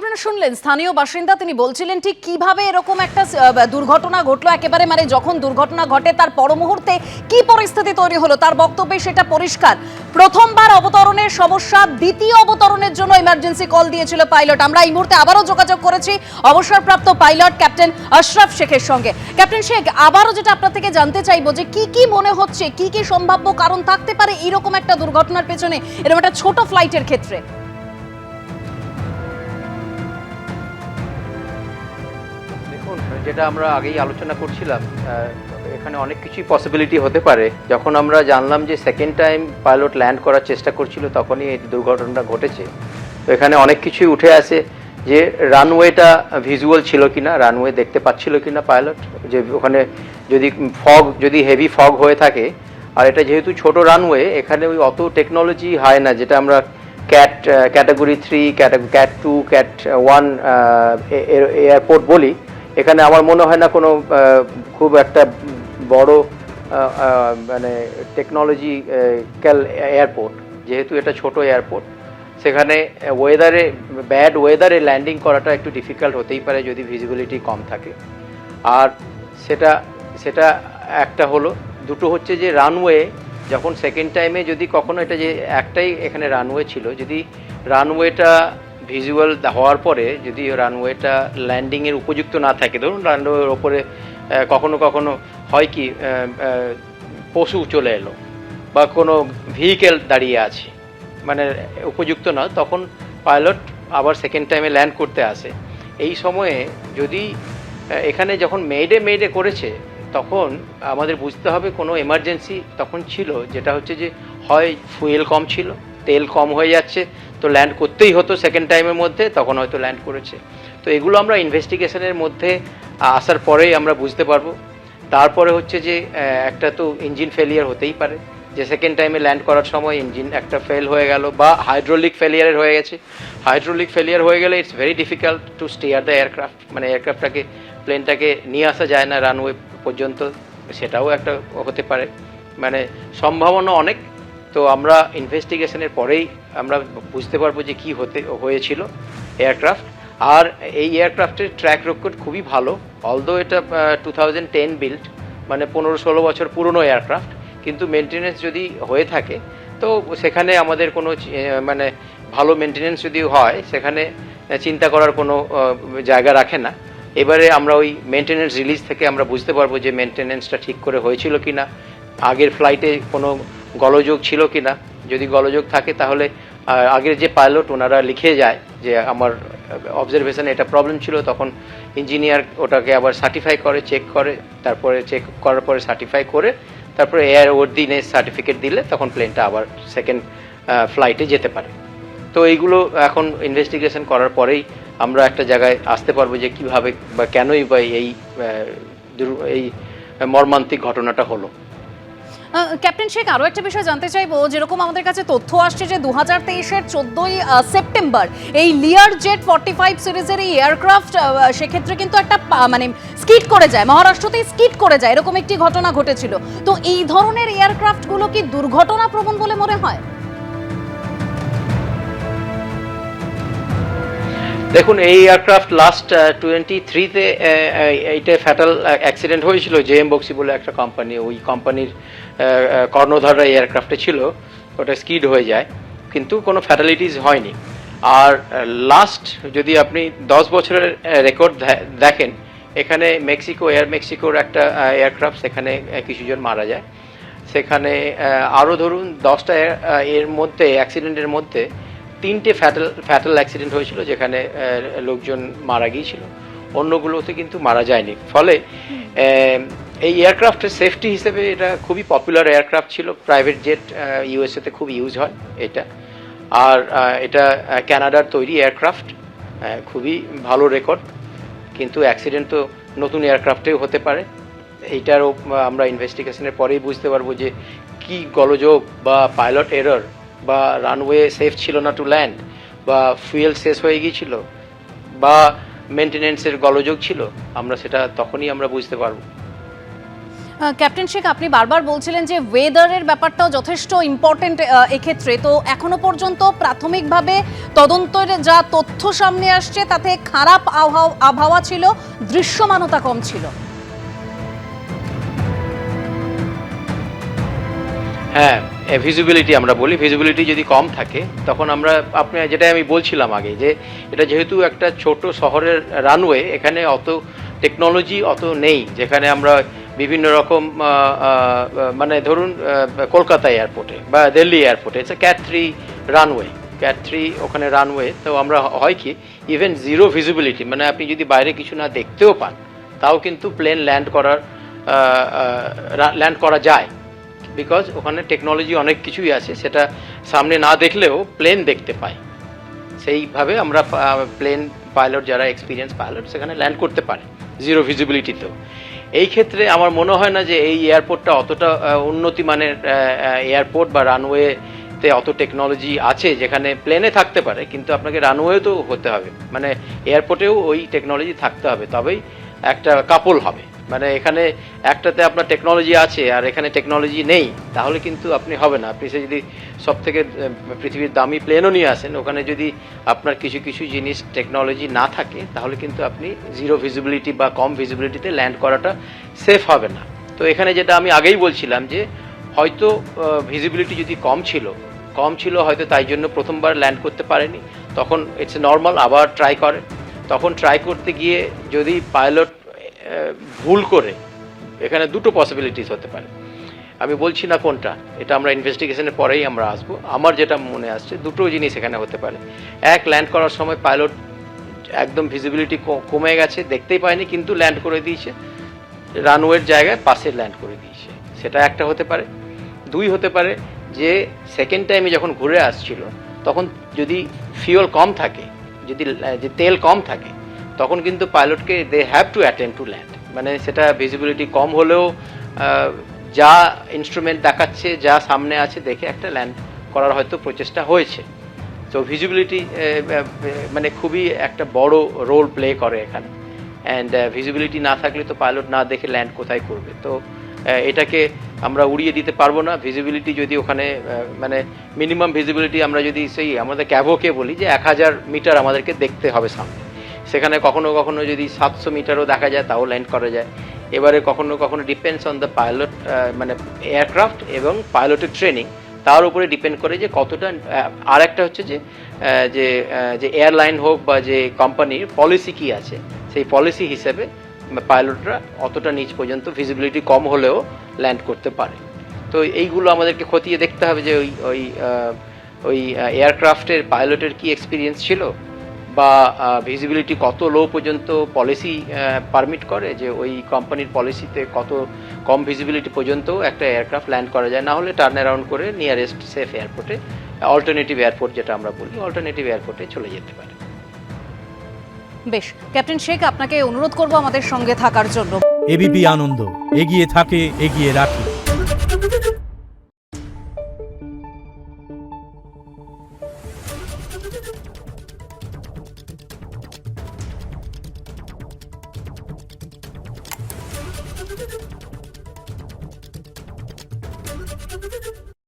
আপনারা শুনলেন স্থানীয় বাসিন্দা, তিনি বলছিলেন ঠিক কিভাবে এরকম একটা দুর্ঘটনা ঘটলো, একেবারে মানে যখন দুর্ঘটনা ঘটে তার পর মুহূর্তে কি পরিস্থিতি তৈরি হলো তার বক্তব্যে সেটা পরিষ্কার। প্রথমবার অবতরণের সমস্যা, দ্বিতীয় অবতরণের জন্য ইমার্জেন্সি কল দিয়েছিল পাইলট। আমরা এই মুহূর্তে আবারও যোগাযোগ করেছি অবসরপ্রাপ্ত পাইলট ক্যাপ্টেন আশরাফ শেখের সঙ্গে। ক্যাপ্টেন শেখ, আবারও যেটা আপনার থেকে জানতে চাইবো যে কি মনে হচ্ছে, কি সম্ভাব্য কারণ থাকতে পারে এরকম একটা দুর্ঘটনার পেছনে, এরকম একটা ছোট ফ্লাইটের ক্ষেত্রে? যেটা আমরা আগেই আলোচনা করছিলাম, এখানে অনেক কিছুই পসিবিলিটি হতে পারে। যখন আমরা জানলাম যে সেকেন্ড টাইম পাইলট ল্যান্ড করার চেষ্টা করছিল তখনই এই দুর্ঘটনাটা ঘটেছে। তো এখানে অনেক কিছুই উঠে আসে যে রানওয়েটা ভিজুয়াল ছিল কিনা, রানওয়ে দেখতে পাচ্ছিল কিনা পাইলট, যে ওখানে যদি হেভি ফগ হয়ে থাকে। আর এটা যেহেতু ছোট রানওয়ে, এখানে ওই অত টেকনোলজি হয় না যেটা আমরা ক্যাটাগরি 3, ক্যাট 2, ক্যাট 1 এয়ারপোর্ট বলি। এখানে আমার মনে হয় না কোনো খুব একটা বড় মানে টেকনোলজি এয়ারপোর্ট, যেহেতু এটা ছোট এয়ারপোর্ট। সেখানে ব্যাড ওয়েদারে ল্যান্ডিং করাটা একটু ডিফিকাল্ট হতেই পারে যদি ভিজিবিলিটি কম থাকে। আর সেটা একটা হলো। দুটো হচ্ছে যে রানওয়ে যখন সেকেন্ড টাইমে যদি কখনো, এটা যে একটাই এখানে রানওয়ে ছিল, যদি রানওয়েটা ভিজুয়াল হওয়ার পরে যদি রানওয়েটা ল্যান্ডিংয়ের উপযুক্ত না থাকে, ধরুন রানওয়ের ওপরে কখনো হয় কি পশু চলে এলো বা কোনো ভেহিকেল দাঁড়িয়ে আছে, মানে উপযুক্ত না, তখন পাইলট আবার সেকেন্ড টাইমে ল্যান্ড করতে আসে। এই সময়ে যদি এখানে যখন মেডে করেছে, তখন আমাদের বুঝতে হবে কোনো এমার্জেন্সি তখন ছিল, যেটা হচ্ছে যে হয় ফুয়েল কম ছিল, তেল কম হয়ে যাচ্ছে, তো ল্যান্ড করতেই হতো সেকেন্ড টাইমের মধ্যে, তখন হয়তো ল্যান্ড করেছে। তো এগুলো আমরা ইনভেস্টিগেশনের মধ্যে আসার পরেই আমরা বুঝতে পারবো। তারপরে হচ্ছে যে একটা তো ইঞ্জিন ফেলিয়ার হতেই পারে, যে সেকেন্ড টাইমে ল্যান্ড করার সময় ইঞ্জিন একটা ফেল হয়ে গেল, বা হাইড্রোলিক ফেলিয়ারের হয়ে গেছে। হাইড্রোলিক ফেলিয়ার হয়ে গেলে it's very difficult to stair the aircraft, মানে প্লেনটাকে নিয়ে আসা যায় না রানওয়ে পর্যন্ত, সেটাও একটা হতে পারে। মানে সম্ভাবনা অনেক। তো আমরা ইনভেস্টিগেশনের পরেই আমরা বুঝতে পারবো যে কী হয়েছিল এয়ারক্রাফট। আর এই এয়ারক্রাফটের ট্র্যাক রেকর্ড খুবই ভালো, অলদো এটা 2010 বিল্ড, মানে 15-16 বছর পুরনো এয়ারক্রাফট, কিন্তু মেনটেনেন্স যদি হয়ে থাকে তো সেখানে আমাদের কোনো মানে ভালো মেনটেনেন্স যদি হয়, সেখানে চিন্তা করার কোনো জায়গা রাখে না। এবারে আমরা ওই মেনটেনেন্স রিলিজ থেকে আমরা বুঝতে পারবো যে মেনটেনেন্সটা ঠিক করে হয়েছিল কি না, আগের ফ্লাইটে কোনো গোলযোগ ছিল কি না। যদি গোলযোগ থাকে তাহলে আগের যে পাইলট ওনারা লিখে যায় যে আমার অবজারভেশনে এটা প্রবলেম ছিল, তখন ইঞ্জিনিয়ার ওটাকে আবার সার্টিফাই করে, চেক করে, তারপরে চেক করার পরে সার্টিফাই করে তারপরে এয়ারওয়ার্দিনেস সার্টিফিকেট দিলে তখন প্লেনটা আবার সেকেন্ড ফ্লাইটে যেতে পারে। তো এইগুলো এখন ইনভেস্টিগেশন করার পরেই আমরা একটা জায়গায় আসতে পারবো যে কিভাবে বা কেনই বা এই মর্মান্তিক ঘটনাটা হলো। ক্যাপ্টেন শেখ, আরও একটা বিষয় জানতে চাইবো, যেরকম আমাদের কাছে তথ্য আসছে যে 2023-এর 14ই সেপ্টেম্বর এই লিয়ার জেট 45 সিরিজের এই এয়ারক্রাফট সেক্ষেত্রে কিন্তু একটা মানে স্কিড করে যায়, মহারাষ্ট্রতেই স্কিড করে যায়, এরকম একটি ঘটনা ঘটেছিল। তো এই ধরনের এয়ারক্রাফটগুলো কি দুর্ঘটনা প্রবণ বলে মনে হয়? দেখুন, এই এয়ারক্রাফট লাস্ট 23-তে এইটা ফ্যাটাল অ্যাক্সিডেন্ট হয়েছিল। জেএম বক্সি বলে একটা কোম্পানি, ওই কোম্পানির কর্ণধাররা এয়ারক্রাফটে ছিল, ওটা স্কিড হয়ে যায়, কিন্তু কোনো ফ্যাটালিটিস হয়নি। আর লাস্ট যদি আপনি 10 বছরের রেকর্ড দেখেন, এখানে মেক্সিকোর একটা এয়ারক্রাফট, সেখানে কিছুজন মারা যায়। সেখানে আরও ধরুন 10টা এর মধ্যে অ্যাক্সিডেন্টের মধ্যে 3টে ফ্যাটাল অ্যাক্সিডেন্ট হয়েছিল, যেখানে লোকজন মারা গিয়েছিল, অন্যগুলোতে কিন্তু মারা যায়নি। ফলে এই এয়ারক্রাফটের সেফটি হিসেবে এটা খুবই পপুলার এয়ারক্রাফট ছিল। প্রাইভেট জেট ইউএসএতে খুব ইউজ হয় এটা। আর এটা কানাডার তৈরি এয়ারক্রাফট, খুবই ভালো রেকর্ড, কিন্তু অ্যাক্সিডেন্ট তো নতুন এয়ারক্রাফটেও হতে পারে। এইটারও আমরা ইনভেস্টিগেশনের পরেই বুঝতে পারবো যে কি গোলযোগ বা পাইলট এরর বা রানওয়ে সেফ ছিল না টু ল্যান্ড, বা ফুয়েল শেষ হয়ে গিয়েছিল, বা মেনটেনেন্সের গোলযোগ ছিল, আমরা সেটা তখনই আমরা বুঝতে পারবো। ক্যাপ্টেন শেখ, আপনি বারবার বলছিলেন যে ওয়েদারের ব্যাপারটাও যথেষ্ট ইম্পর্টেন্ট এক্ষেত্রে। তো এখনো পর্যন্ত প্রাথমিকভাবে তদন্তের যা তথ্য সামনে আসছে তাতে খারাপ আবহাওয়া ছিল, দৃশ্যমানতা কম ছিল। হ্যাঁ, ভিজিবিলিটি আমরা বলি, ভিজিবিলিটি যদি কম থাকে তখন আমরা, আপনি যেটা আমি বলছিলাম আগে, যে এটা যেহেতু একটা ছোট শহরের রানওয়ে, এখানে অত টেকনোলজি অত নেই যেখানে আমরা বিভিন্ন রকম মানে ধরুন কলকাতা এয়ারপোর্টে বা দিল্লি এয়ারপোর্টে ইটস ক্যাট 3 রানওয়ে, ক্যাট 3 ওখানে রানওয়ে। তো আমরা হয় কি ইভেন জিরো ভিজিবিলিটি, মানে আপনি যদি বাইরে কিছু না দেখতেও পান তাও কিন্তু প্লেন ল্যান্ড করা যায়, বিকজ ওখানে টেকনোলজি অনেক কিছুই আছে, সেটা সামনে না দেখলেও প্লেন দেখতে পায়। সেইভাবে আমরা প্লেন পাইলট যারা এক্সপিরিয়েন্স পাইলট সেখানে ল্যান্ড করতে পারে জিরো ভিজিবিলিটিতেও। এই ক্ষেত্রে আমার মনে হয় না যে এই এয়ারপোর্টটা অতটা উন্নতি মানের এয়ারপোর্ট বা রানওয়েতে অত টেকনোলজি আছে যেখানে প্লেনে থাকতে পারে, কিন্তু আপনাকে রানওয়েতেও হতে হবে, মানে এয়ারপোর্টেও ওই টেকনোলজি থাকতে হবে, তবেই একটা কাপল হবে। মানে এখানে একটাতে আপনার টেকনোলজি আছে আর এখানে টেকনোলজি নেই, তাহলে কিন্তু আপনি হবে না। আপনি সে যদি সব থেকে পৃথিবীর দামি প্লেনও নিয়ে আসেন, ওখানে যদি আপনার কিছু কিছু জিনিস টেকনোলজি না থাকে তাহলে কিন্তু আপনি জিরো ভিজিবিলিটি বা কম ভিজিবিলিটিতে ল্যান্ড করাটা সেফ হবে না। তো এখানে যেটা আমি আগেই বলছিলাম যে হয়তো ভিজিবিলিটি যদি কম ছিল হয়তো তাই জন্য প্রথমবার ল্যান্ড করতে পারেনি, তখন ইটস নর্মাল, আবার ট্রাই করে। তখন ট্রাই করতে গিয়ে যদি পাইলট ভুল করে, এখানে দুটো পসিবিলিটিস হতে পারে, আমি বলছি না কোনটা, এটা আমরা ইনভেস্টিগেশনের পরেই আমরা আসবো। আমার যেটা মনে আসছে দুটো জিনিস এখানে হতে পারে। এক, ল্যান্ড করার সময় পাইলট একদম ভিজিবিলিটি কমে গেছে, দেখতেই পায়নি, কিন্তু ল্যান্ড করে দিয়েছে রানওয়ের জায়গায় পাশে ল্যান্ড করে দিয়েছে, সেটা একটা হতে পারে। দুই হতে পারে যে সেকেন্ড টাইমে যখন ঘুরে আসছিল তখন যদি ফিউল কম থাকে, যদি যে তেল কম থাকে, তখন কিন্তু পাইলটকে they have to attempt to land, মানে সেটা ভিজিবিলিটি কম হলেও যা ইনস্ট্রুমেন্ট দেখাচ্ছে, যা সামনে আছে দেখে একটা ল্যান্ড করার হয়তো প্রচেষ্টা হয়েছে। তো ভিজিবিলিটি মানে খুবই একটা বড় রোল প্লে করে এখানে, অ্যান্ড ভিজিবিলিটি না থাকলে তো পাইলট না দেখে ল্যান্ড কোথায় করবে। তো এটাকে আমরা উড়িয়ে দিতে পারবো না। ভিজিবিলিটি যদি ওখানে মানে মিনিমাম ভিজিবিলিটি আমরা যদি সেই আমাদের ক্যাভোকে বলি যে 1000 মিটার আমাদেরকে দেখতে হবে সামনে, সেখানে কখনো কখনো যদি 700 মিটারও দেখা যায় তাও ল্যান্ড করা যায়। এবারে কখনো কখনো ডিপেন্ডস অন দ্য পাইলট, মানে এয়ারক্রাফট এবং পাইলটের ট্রেনিং, তার উপরে ডিপেন্ড করে যে কতটা। আর একটা হচ্ছে যে এয়ারলাইন হোক বা যে কোম্পানির পলিসি কি আছে, সেই পলিসি হিসেবে পাইলটরা অতটা নিচ পর্যন্ত ভিজিবিলিটি কম হলেও ল্যান্ড করতে পারে। তো এইগুলো আমাদেরকে খতিয়ে দেখতে হবে যে ওই এয়ারক্রাফটের পাইলটের কি এক্সপিরিয়েন্স ছিল, বা ভিজিবিলিটি কত লো পর্যন্ত পলিসি পারমিট করে, যে ওই কোম্পানির পলিসিতে কত কম ভিজিবিলিটি পর্যন্ত একটা এয়ারক্রাফট ল্যান্ড করা যায়, না হলে টার্ন অ্যারাউন্ড করে নিয়ারেস্ট সেফ এয়ারপোর্টে, অল্টারনেটিভ এয়ারপোর্ট যেটা আমরা বলি, অল্টারনেটিভ এয়ারপোর্টে চলে যেতে পারে। বেশ, ক্যাপ্টেন শেখ, আপনাকে অনুরোধ করব আমাদের সঙ্গে থাকার জন্য। এবিপি আনন্দ, এগিয়ে থাকে, এগিয়ে রাখে।